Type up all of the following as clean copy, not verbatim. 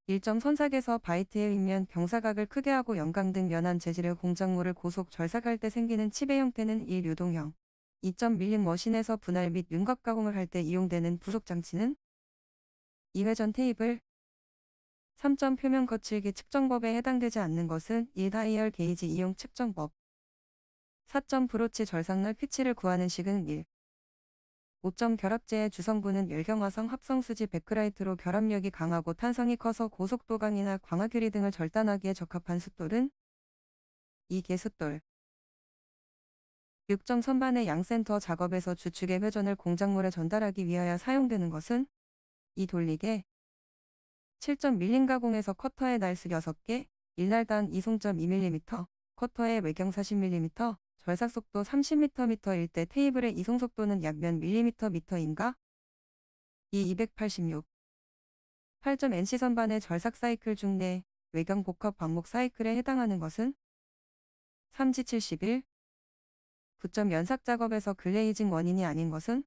1점 선삭에서 바이트의 윗면 경사각을 크게 하고 연강 등 연한 재질의 공작물을 고속 절삭할 때 생기는 칩의 형태는 1. 유동형. 2점 밀링 머신에서 분할 및 윤곽 가공을 할 때 이용되는 부속 장치는 2. 회전 테이블. 3점 표면 거칠기 측정법에 해당되지 않는 것은 1. 다이얼 게이지 이용 측정법. 4점 브로치 절삭날 피치를 구하는 식은 1. 5점 결합제의 주성분은 열경화성 합성수지 베크라이트로 결합력이 강하고 탄성이 커서 고속도강이나 광화규리 등을 절단하기에 적합한 숫돌은 2. 개숫돌. 6점 선반의 양센터 작업에서 주축의 회전을 공작물에 전달하기 위하여 사용되는 것은 2. 돌리개. 7점 밀링 가공에서 커터의 날수 6개, 1날단 이송점 2mm, 커터의 외경 40mm, 절삭속도 30mm/m일 때 테이블의 이송속도는 약 몇 mm인가? 2. 286. 8점 NC 선반의 절삭 사이클 중 내 외경 복합 반복 사이클에 해당하는 것은 3G 71. 9점 연삭 작업에서 글레이징 원인이 아닌 것은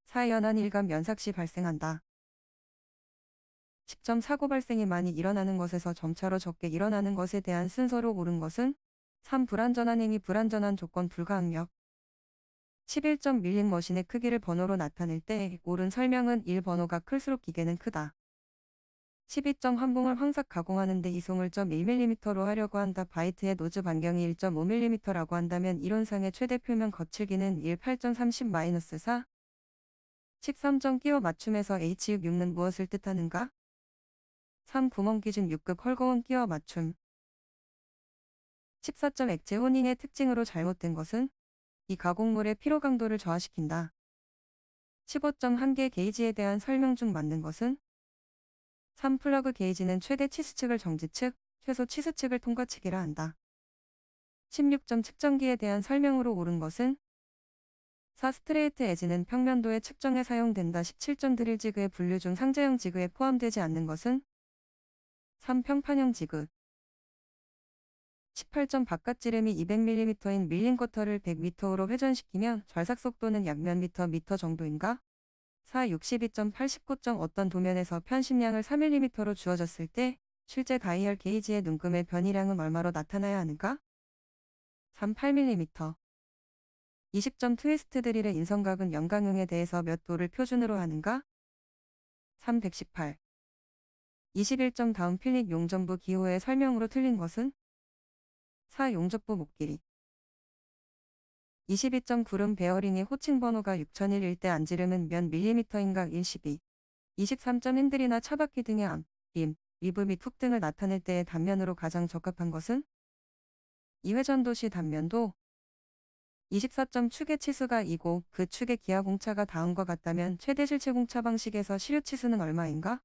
4. 연한 일감 연삭 시 발생한다. 10점 사고 발생이 많이 일어나는 것에서 점차로 적게 일어나는 것에 대한 순서로 옳은 것은 3. 불완전한 행위 불완전한 조건 불가항력. 11점 밀링 머신의 크기를 번호로 나타낼 때 옳은 설명은 1. 번호가 클수록 기계는 크다. 12점 환봉을 황삭 가공하는데 이송을 0.1mm로 하려고 한다. 바이트의 노즈 반경이 1.5mm라고 한다면 이론상의 최대 표면 거칠기는 1. 8.30-4. 13점 끼워 맞춤에서 H6는 무엇을 뜻하는가? 3. 구멍 기준 6급 헐거운 끼워 맞춤. 14점 액체 호닝의 특징으로 잘못된 것은 이 가공물의 피로 강도를 저하시킨다. 15점 한계 게이지에 대한 설명 중 맞는 것은 3. 플러그 게이지는 최대 치수측을 정지측, 최소 치수측을 통과측이라 한다. 16점 측정기에 대한 설명으로 옳은 것은 4. 스트레이트 에지는 평면도의 측정에 사용된다. 17점 드릴 지그의 분류 중 상자형 지그에 포함되지 않는 것은 3. 평판형 지그. 18점 바깥 지름이 200mm인 밀링 커터를 100m로 회전시키면 절삭 속도는 약 몇 미터 정도인가? 4. 62.89점 어떤 도면에서 편심량을 4mm로 주어졌을 때 실제 다이얼 게이지의 눈금의 변이량은 얼마로 나타나야 하는가? 3. 8mm. 20점 트위스트 드릴의 인성각은 연강형에 대해서 몇 도를 표준으로 하는가? 3. 118. 21점 다음 필립 용접부 기호의 설명으로 틀린 것은 4. 용접부 목 길이. 22점 구름 베어링의 호칭 번호가 6001일 때 안지름은 몇 밀리미터인가? 1. 12. 23점 핸들이나 차바퀴 등의 암, 림, 리브 및 훅 등을 나타낼 때의 단면으로 가장 적합한 것은 2. 회전도시 단면도. 24점 축의 치수가 2고 그 축의 기하 공차가 다음과 같다면 최대 실체 공차 방식에서 시류 치수는 얼마인가?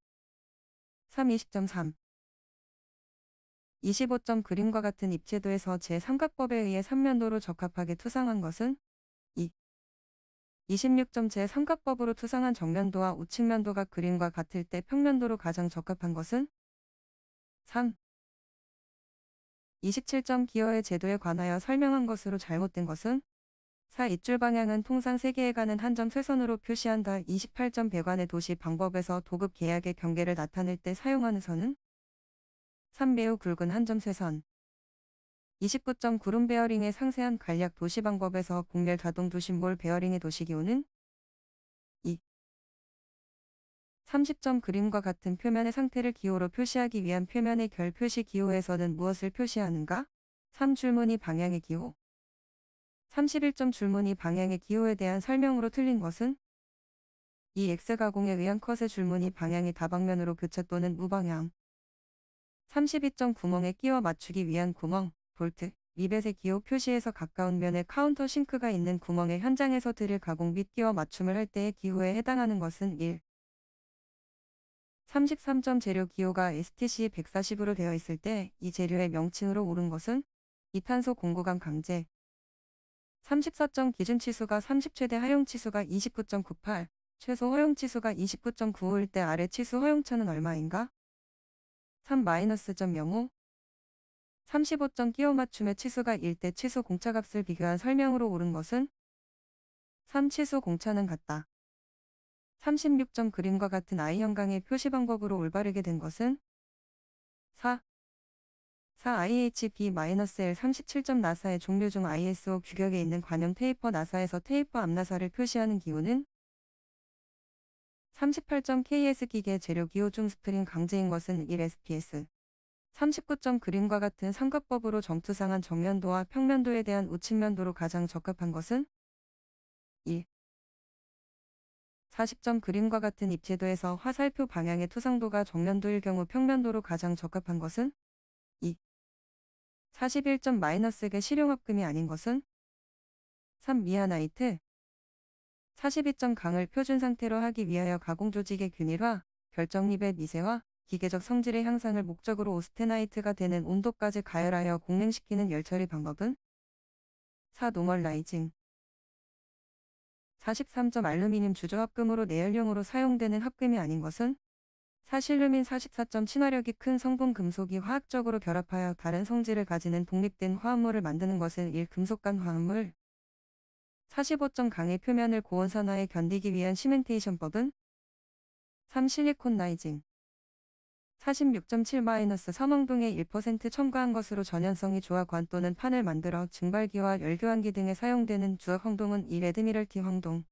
3. 20.3. 25점 그림과 같은 입체도에서 제3각법에 의해 삼면도로 적합하게 투상한 것은 2. 26점 제3각법으로 투상한 정면도와 우측면도가 그림과 같을 때 평면도로 가장 적합한 것은 3. 27점 기어의 제도에 관하여 설명한 것으로 잘못된 것은 4. 입줄 방향은 통상 세계에 가는 한 점 쇠선으로 표시한다. 28점 배관의 도시 방법에서 도급 계약의 경계를 나타낼 때 사용하는 선은 3. 매우 굵은 한 점 쇠선. 29점 구름 베어링의 상세한 간략 도시 방법에서 곡렬 자동 도심볼 베어링의 도시기호는 2. 30점 그림과 같은 표면의 상태를 기호로 표시하기 위한 표면의 결 표시 기호에서는 무엇을 표시하는가? 3. 줄무늬 방향의 기호. 31점 줄무늬 방향의 기호에 대한 설명으로 틀린 것은 이 X 가공에 의한 컷의 줄무늬 방향이 다방면으로 교차 또는 무방향. 32점 구멍에 끼워 맞추기 위한 구멍, 볼트, 리벳의 기호 표시에서 가까운 면에 카운터 싱크가 있는 구멍의 현장에서 드릴 가공 및 끼워 맞춤을 할 때의 기호에 해당하는 것은 1. 33점 재료 기호가 STC 140으로 되어 있을 때 이 재료의 명칭으로 옳은 것은 이탄소 공구감 강제. 34점 기준 치수가 30 최대 하용 치수가 29.98, 최소 허용 치수가 29.95일 때 아래 치수 허용차는 얼마인가? 3-.05. 35점 끼워 맞춤의 치수가 1 대 치수 공차값을 비교한 설명으로 옳은 것은 3. 치수 공차는 같다. 36점 그림과 같은 I형광의 표시 방법으로 올바르게 된 것은 4. IHB-L 37점 나사의 종류 중 ISO 규격에 있는 관형 테이퍼 나사에서 테이퍼 앞나사를 표시하는 기호는 38점 KS 기계 재료 기호 중 스프링 강제인 것은 1 SPS. 39점 그림과 같은 삼각법으로 정투상한 정면도와 평면도에 대한 우측면도로 가장 적합한 것은 1. 40점 그림과 같은 입체도에서 화살표 방향의 투상도가 정면도일 경우 평면도로 가장 적합한 것은 2. 41점 -개 실용합금이 아닌 것은 3. 미아나이트. 42점 강을 표준 상태로 하기 위하여 가공 조직의 균일화, 결정립의 미세화, 기계적 성질의 향상을 목적으로 오스테나이트가 되는 온도까지 가열하여 공냉시키는 열처리 방법은 4. 노멀라이징. 43점 알루미늄 주조합금으로 내열용으로 사용되는 합금이 아닌 것은 4. 실루민. 44점 친화력이 큰 성분 금속이 화학적으로 결합하여 다른 성질을 가지는 독립된 화합물을 만드는 것은 1. 금속간 화합물. 45점 강의 표면을 고온산화에 견디기 위한 시멘테이션법은 3. 실리콘 라이징. 46.7 -삼원동에 1% 첨가한 것으로 전연성이 좋아 관 또는 판을 만들어 증발기와 열교환기 등에 사용되는 주역 황동은 1. 레드미럴티 황동.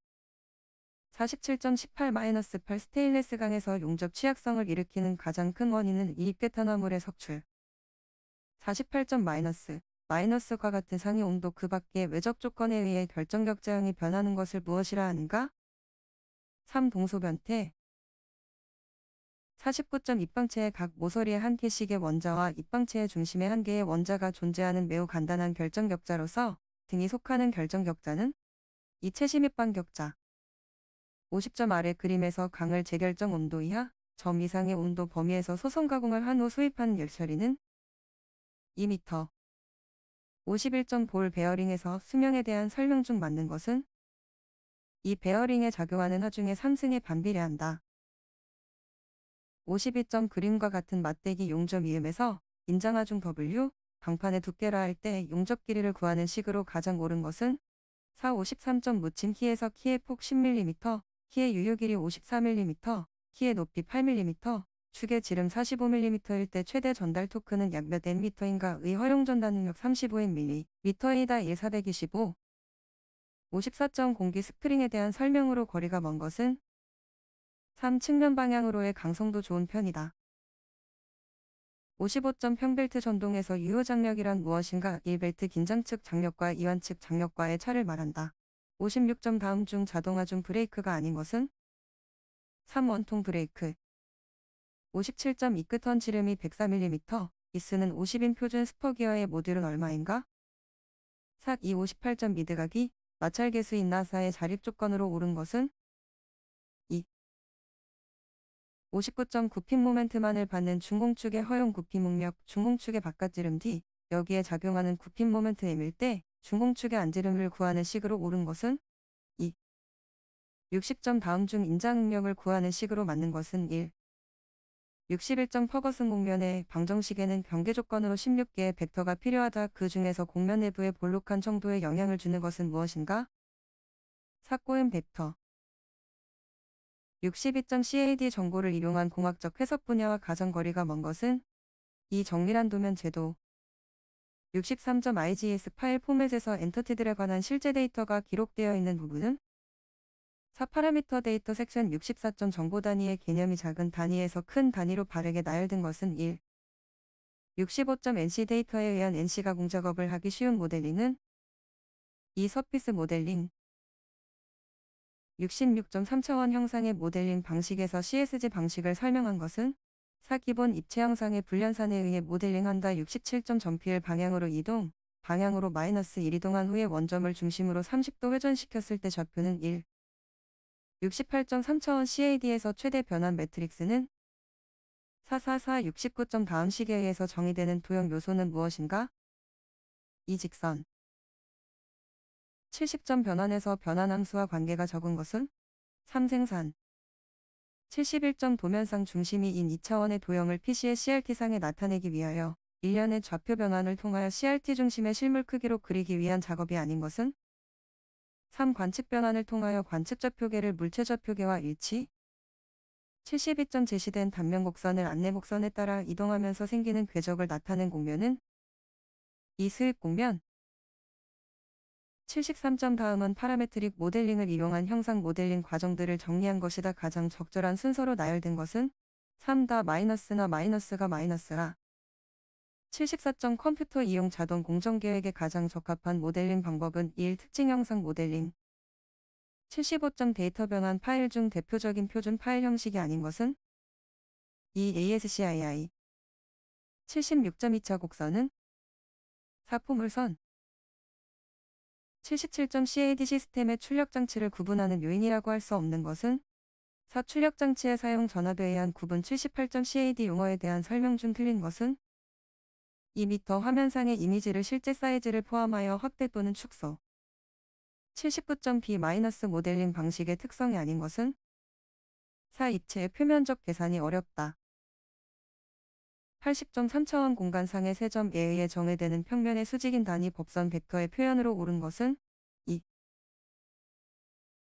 47.18 -8 스테인레스 강에서 용접 취약성을 일으키는 가장 큰 원인은 이입계탄화물의 석출. 48점 마이너스과 같은 상위 온도 그 밖의 외적 조건에 의해 결정격자형이 변하는 것을 무엇이라 하는가? 3. 동소변태. 49점 입방체의 각 모서리에 한 개씩의 원자와 입방체의 중심에 한 개의 원자가 존재하는 매우 간단한 결정격자로서 등이 속하는 결정격자는 이 채심 입방격자. 50점 아래 그림에서 강을 재결정 온도 이하, 점 이상의 온도 범위에서 소성 가공을 한 후 수입하는 열처리는 2m. 51점 볼 베어링에서 수명에 대한 설명 중 맞는 것은 이 베어링에 작용하는 하중의 상승에 반비례한다. 52점 그림과 같은 맞대기 용접 이음에서 인장하중 W, 강판의 두께라 할 때 용접 길이를 구하는 식으로 가장 옳은 것은 4. 53점 묻힘 키에서 키의 폭 10mm, 키의 유효 길이 54mm, 키의 높이 8mm, 축의 지름 45mm일 때 최대 전달 토크는 약 몇 Nm인가의 허용 전달 능력 35Nm이다. 1. 425. 54점 공기 스프링에 대한 설명으로 거리가 먼 것은 3. 측면 방향으로의 강성도 좋은 편이다. 55점 평벨트 전동에서 유효 장력이란 무엇인가? 1. 벨트 긴장 측 장력과 이완 측 장력과의 차를 말한다. 56점 다음 중 자동화 중 브레이크가 아닌 것은 3. 원통 브레이크. 57점 이 끝헌 지름이 104mm, 이스는 50인 표준 스퍼기어의 모듈은 얼마인가? 4. 이 58점 미드각이 마찰 개수인 나사의 자립 조건으로 옳은 것은 2. 59점 굽힘 모멘트만을 받는 중공축의 허용 굽힘 응력, 중공축의 바깥지름 D, 여기에 작용하는 굽힘 모멘트 M일 때 중공축의 안지름을 구하는 식으로 옳은 것은 2. 60점 다음 중 인장 응력을 구하는 식으로 맞는 것은 1. 61점 퍼거슨 공면의 방정식에는 경계 조건으로 16개의 벡터가 필요하다. 그 중에서 공면 내부의 볼록한 청도에 영향을 주는 것은 무엇인가? 4. 꼬임 벡터. 62점 CAD 정보를 이용한 공학적 해석 분야와 가정거리가 먼 것은 이 정밀한 도면 제도. 63점 IGS 파일 포맷에서 엔터티들에 관한 실제 데이터가 기록되어 있는 부분은 4. 파라미터 데이터 섹션. 64점 정보 단위의 개념이 작은 단위에서 큰 단위로 바르게 나열된 것은 1. 65점 NC 데이터에 의한 NC 가공 작업을 하기 쉬운 모델링은 2. 서피스 모델링. 66점 3차원 형상의 모델링 방식에서 CSG 방식을 설명한 것은 4. 기본 입체 형상의 불연산에 의해 모델링한다. 67점 전피엘 방향으로 이동, 방향으로 -1 이동한 후에 원점을 중심으로 30도 회전시켰을 때 좌표는 1. 68점 3차원 CAD에서 최대 변환 매트릭스는 444. 69점 다음 식에 의해서 정의되는 도형 요소는 무엇인가? 이 직선. 70점 변환에서 변환 함수와 관계가 적은 것은 3. 생산. 71점 도면상 중심이 인 2차원의 도형을 PC의 CRT상에 나타내기 위하여 일련의 좌표 변환을 통하여 CRT 중심의 실물 크기로 그리기 위한 작업이 아닌 것은 3. 관측 변환을 통하여 관측 좌표계를 물체 좌표계와 일치. 72점 제시된 단면 곡선을 안내 곡선에 따라 이동하면서 생기는 궤적을 나타낸 곡면은 2. 수입 곡면. 73점 다음은 파라메트릭 모델링을 이용한 형상 모델링 과정들을 정리한 것이다. 가장 적절한 순서로 나열된 것은 3. 다 마이너스나 마이너스가 마이너스라. 74점 컴퓨터 이용 자동 공정 계획에 가장 적합한 모델링 방법은 1. 특징 형상 모델링. 75점 데이터 변환 파일 중 대표적인 표준 파일 형식이 아닌 것은 2. ASCII. 76점 2차 곡선은 4. 포물선. 77점 CAD 시스템의 출력 장치를 구분하는 요인이라고 할 수 없는 것은 4. 출력 장치의 사용 전압에 의한 구분. 78점 CAD 용어에 대한 설명 중 틀린 것은 2m 화면상의 이미지를 실제 사이즈를 포함하여 확대 또는 축소. 79점 B- 모델링 방식의 특성이 아닌 것은 4. 입체의 표면적 계산이 어렵다. 80점 3차원 공간상의 세 점에 의해 정의되는 평면의 수직인 단위 법선 벡터의 표현으로 옳은 것은